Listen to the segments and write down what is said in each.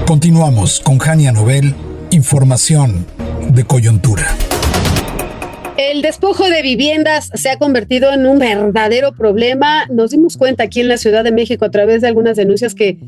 Continuamos con Jania Nobel, información de coyuntura. El despojo de viviendas se ha convertido en un verdadero problema. Nos dimos cuenta aquí en la Ciudad de México a través de algunas denuncias que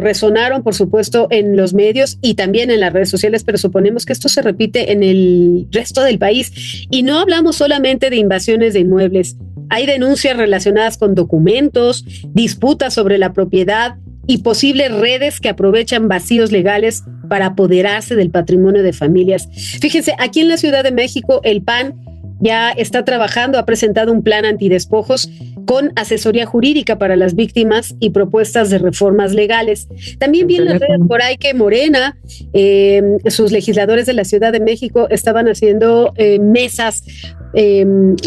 resonaron, por supuesto, en los medios y también en las redes sociales, pero suponemos que esto se repite en el resto del país. Y no hablamos solamente de invasiones de inmuebles. Hay denuncias relacionadas con documentos, disputas sobre la propiedad y posibles redes que aprovechan vacíos legales para apoderarse del patrimonio de familias. Fíjense, aquí en la Ciudad de México, el PAN ya está trabajando, ha presentado un plan antidespojos con asesoría jurídica para las víctimas y propuestas de reformas legales. También vi en las redes por ahí que Morena, sus legisladores de la Ciudad de México estaban haciendo mesas,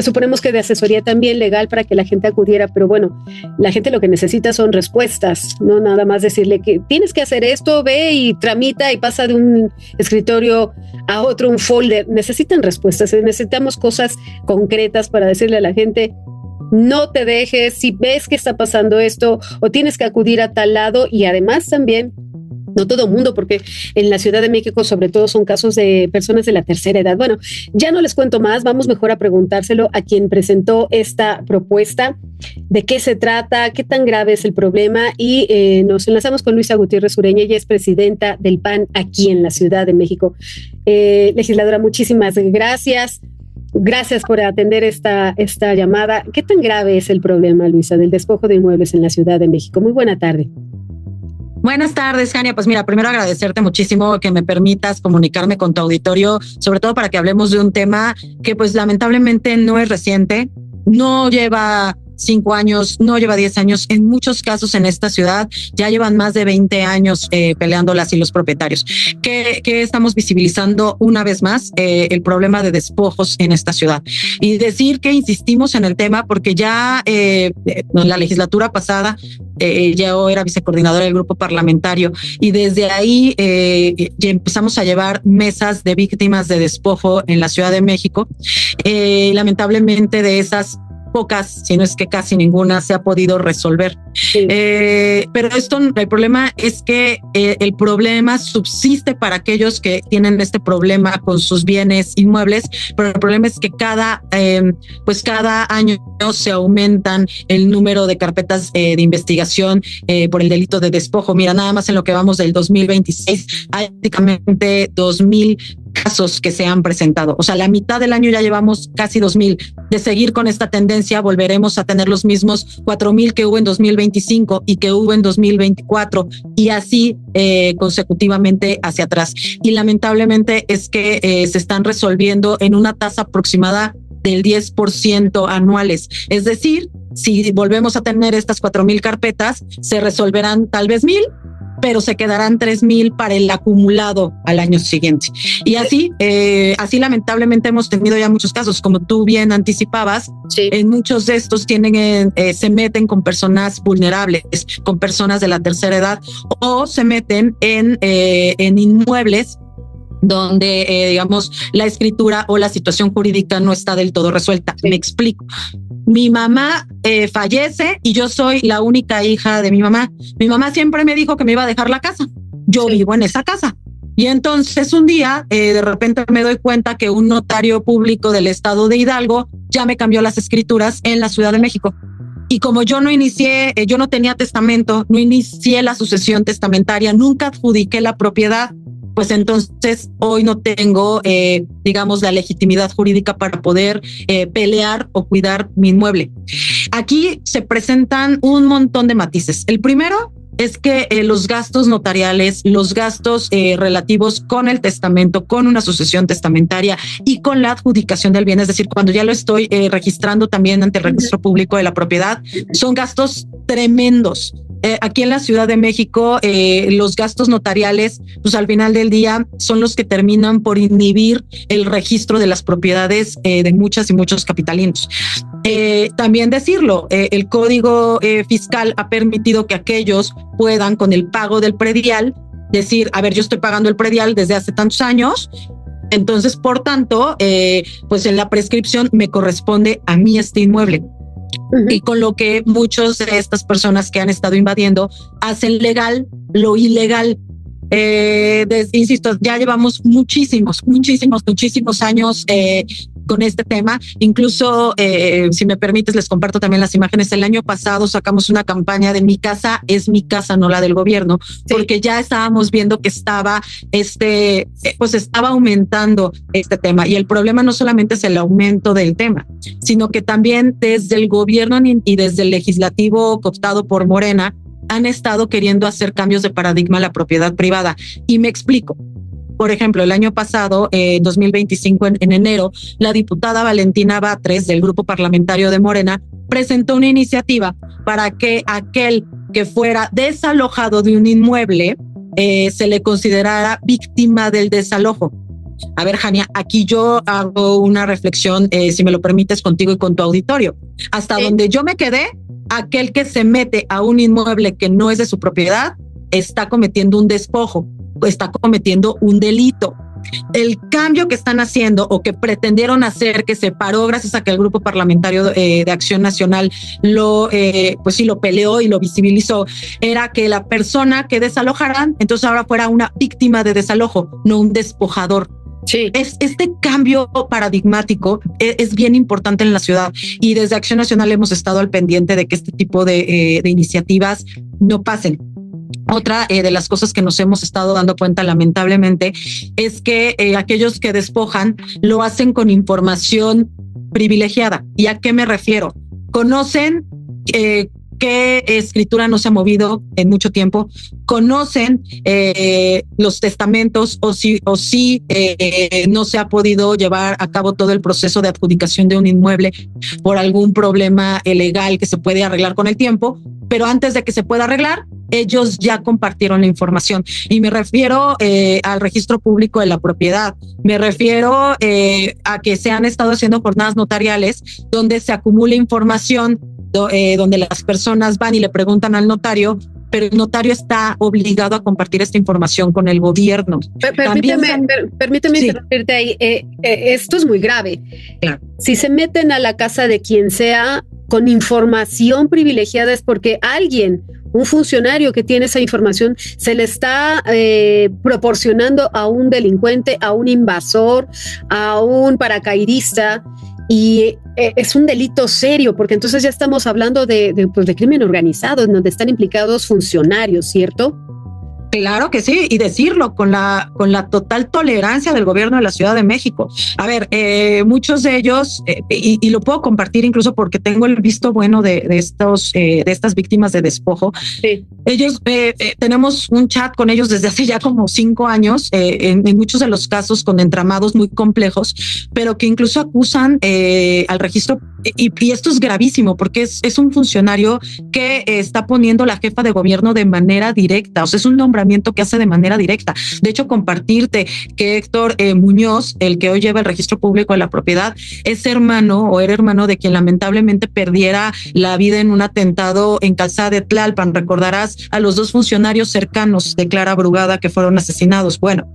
suponemos que de asesoría también legal para que la gente acudiera, pero bueno, la gente lo que necesita son respuestas, no nada más decirle que tienes que hacer esto, ve y tramita y pasa de un escritorio a otro, un folder. Necesitan respuestas, necesitamos cosas concretas para decirle a la gente: no te dejes, si ves que está pasando esto o tienes que acudir a tal lado. Y además también, no todo mundo, porque en la Ciudad de México sobre todo son casos de personas de la tercera edad. Bueno, ya no les cuento más, vamos mejor a preguntárselo a quien presentó esta propuesta, de qué se trata, qué tan grave es el problema, y nos enlazamos con Luisa Gutiérrez Ureña. Ella es presidenta del PAN aquí en la Ciudad de México. Legisladora, muchísimas gracias. Gracias por atender esta llamada. ¿Qué tan grave es el problema, Luisa, del despojo de inmuebles en la Ciudad de México? Muy buena tarde. Buenas tardes, Jania. Pues mira, primero agradecerte muchísimo que me permitas comunicarme con tu auditorio, sobre todo para que hablemos de un tema que pues lamentablemente no es reciente, no lleva 5 años, no lleva 10 años. En muchos casos en esta ciudad ya llevan más de 20 años peleando las y los propietarios. Que estamos visibilizando una vez más el problema de despojos en esta ciudad. Y decir que insistimos en el tema porque ya en la legislatura pasada yo era vicecoordinadora del grupo parlamentario y desde ahí ya empezamos a llevar mesas de víctimas de despojo en la Ciudad de México. Lamentablemente de esas pocas, si no es que casi ninguna, se ha podido resolver. Sí. Pero el problema es que el problema subsiste para aquellos que tienen este problema con sus bienes inmuebles, pero el problema es que cada año se aumentan el número de carpetas de investigación por el delito de despojo. Mira, nada más en lo que vamos del 2026 hay prácticamente 2,000 casos que se han presentado. O sea, la mitad del año ya llevamos casi 2,000. De seguir con esta tendencia, volveremos a tener los mismos 4,000 que hubo en 2025 y que hubo en 2024 y así consecutivamente hacia atrás. Y lamentablemente es que se están resolviendo en una tasa aproximada del 10% anuales. Es decir, si volvemos a tener estas 4,000 carpetas, se resolverán tal vez 1,000, pero se quedarán 3,000 para el acumulado al año siguiente. Y así lamentablemente hemos tenido ya muchos casos, como tú bien anticipabas. Sí. En muchos de estos se meten con personas vulnerables, con personas de la tercera edad, o se meten en inmuebles donde, digamos, la escritura o la situación jurídica no está del todo resuelta. Sí. Me explico. Mi mamá fallece y yo soy la única hija de mi mamá. Mi mamá siempre me dijo que me iba a dejar la casa. Yo vivo en esa casa. Y entonces un día, de repente me doy cuenta que un notario público del estado de Hidalgo ya me cambió las escrituras en la Ciudad de México. Y como yo no tenía testamento, no inicié la sucesión testamentaria, nunca adjudiqué la propiedad, pues entonces hoy no tengo, digamos, la legitimidad jurídica para poder pelear o cuidar mi inmueble. Aquí se presentan un montón de matices. El primero es que los gastos notariales, los gastos relativos con el testamento, con una sucesión testamentaria y con la adjudicación del bien, es decir, cuando ya lo estoy registrando también ante el registro público de la propiedad, son gastos tremendos. Aquí en la Ciudad de México, los gastos notariales, pues al final del día son los que terminan por inhibir el registro de las propiedades de muchas y muchos capitalinos. También decirlo, el Código Fiscal ha permitido que aquellos puedan, con el pago del predial, decir, a ver, yo estoy pagando el predial desde hace tantos años, entonces, por tanto, pues en la prescripción me corresponde a mí este inmueble. Y con lo que muchos de estas personas que han estado invadiendo hacen legal lo ilegal. Insisto, ya llevamos muchísimos años con este tema. Incluso, si me permites, les comparto también las imágenes. El año pasado sacamos una campaña de Mi casa es mi casa, no la del gobierno, porque ya estábamos viendo que estaba estaba aumentando este tema. Y el problema no solamente es el aumento del tema, sino que también desde el gobierno y desde el legislativo cooptado por Morena han estado queriendo hacer cambios de paradigma a la propiedad privada. Y me explico. Por ejemplo, el año pasado, 2025, en enero, la diputada Valentina Batres, del grupo parlamentario de Morena, presentó una iniciativa para que aquel que fuera desalojado de un inmueble se le considerara víctima del desalojo. A ver, Jania, aquí yo hago una reflexión, si me lo permites, contigo y con tu auditorio. Hasta donde yo me quedé, aquel que se mete a un inmueble que no es de su propiedad está cometiendo un despojo, está cometiendo un delito. El cambio que están haciendo o que pretendieron hacer, que se paró gracias a que el grupo parlamentario de Acción Nacional lo peleó y lo visibilizó, era que la persona que desalojaran, entonces ahora fuera una víctima de desalojo, no un despojador. Sí. Este cambio paradigmático es bien importante en la ciudad, y desde Acción Nacional hemos estado al pendiente de que este tipo de iniciativas no pasen. Otra de las cosas que nos hemos estado dando cuenta, lamentablemente, es que aquellos que despojan lo hacen con información privilegiada. ¿Y a qué me refiero? Conocen qué escritura no se ha movido en mucho tiempo, conocen los testamentos o si no se ha podido llevar a cabo todo el proceso de adjudicación de un inmueble por algún problema legal que se puede arreglar con el tiempo, pero antes de que se pueda arreglar, ellos ya compartieron la información. Y me refiero al registro público de la propiedad. Me refiero a que se han estado haciendo jornadas notariales donde se acumula información, donde las personas van y le preguntan al notario, pero el notario está obligado a compartir esta información con el gobierno. Permíteme interrumpirte ahí. Esto es muy grave. Claro. Si se meten a la casa de quien sea con información privilegiada, es porque alguien, un funcionario que tiene esa información, se le está proporcionando a un delincuente, a un invasor, a un paracaidista, y es un delito serio, porque entonces ya estamos hablando de crimen organizado, en donde están implicados funcionarios, ¿cierto? Claro que sí, y decirlo con la total tolerancia del gobierno de la Ciudad de México. A ver, muchos de ellos, y lo puedo compartir incluso porque tengo el visto bueno de estas víctimas de despojo. Sí. Ellos, tenemos un chat con ellos desde hace ya como 5 años, en muchos de los casos con entramados muy complejos, pero que incluso acusan al registro, y esto es gravísimo porque es un funcionario que está poniendo la jefa de gobierno de manera directa, o sea, es un nombramiento que hace de manera directa. De hecho, compartirte que Héctor Muñoz, el que hoy lleva el registro público de la propiedad, es hermano o era hermano de quien lamentablemente perdiera la vida en un atentado en Calzada de Tlalpan. Recordarás a los 2 funcionarios cercanos de Clara Brugada que fueron asesinados. Bueno,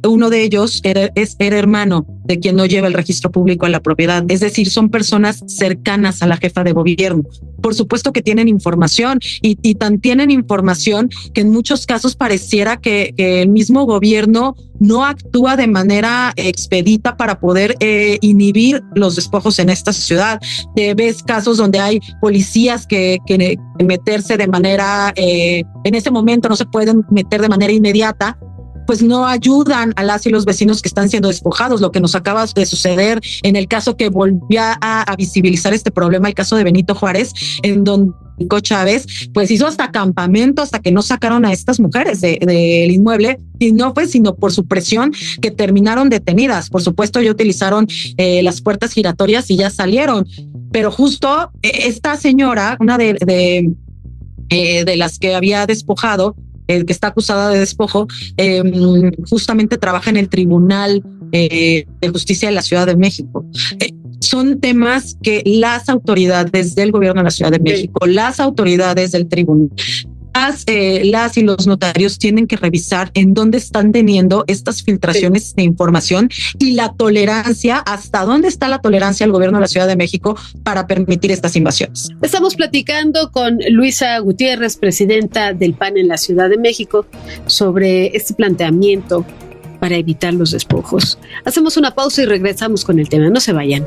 uno de ellos era hermano de quien no lleva el registro público de la propiedad. Es decir, son personas cercanas a la jefa de gobierno. Por supuesto que tienen información y tan tienen información que en muchos casos pareciera que el mismo gobierno no actúa de manera expedita para poder inhibir los despojos en esta ciudad. Ves casos donde hay policías que meterse de manera, en ese momento no se pueden meter de manera inmediata, pues no ayudan a las y los vecinos que están siendo despojados. Lo que nos acaba de suceder en el caso que volvía a visibilizar este problema, el caso de Benito Juárez, en donde Chávez pues hizo hasta campamento hasta que no sacaron a estas mujeres del inmueble, y no fue sino por su presión que terminaron detenidas. Por supuesto, ya utilizaron las puertas giratorias y ya salieron, pero justo esta señora, una de las que había despojado, que está acusada de despojo, justamente trabaja en el Tribunal de Justicia de la Ciudad de México. Son temas que las autoridades del gobierno de la Ciudad de México, las autoridades del tribunal, las y los notarios tienen que revisar en dónde están teniendo estas filtraciones de información y la tolerancia, hasta dónde está la tolerancia al gobierno de la Ciudad de México para permitir estas invasiones. Estamos platicando con Luisa Gutiérrez, presidenta del PAN en la Ciudad de México, sobre este planteamiento para evitar los despojos. Hacemos una pausa y regresamos con el tema. No se vayan.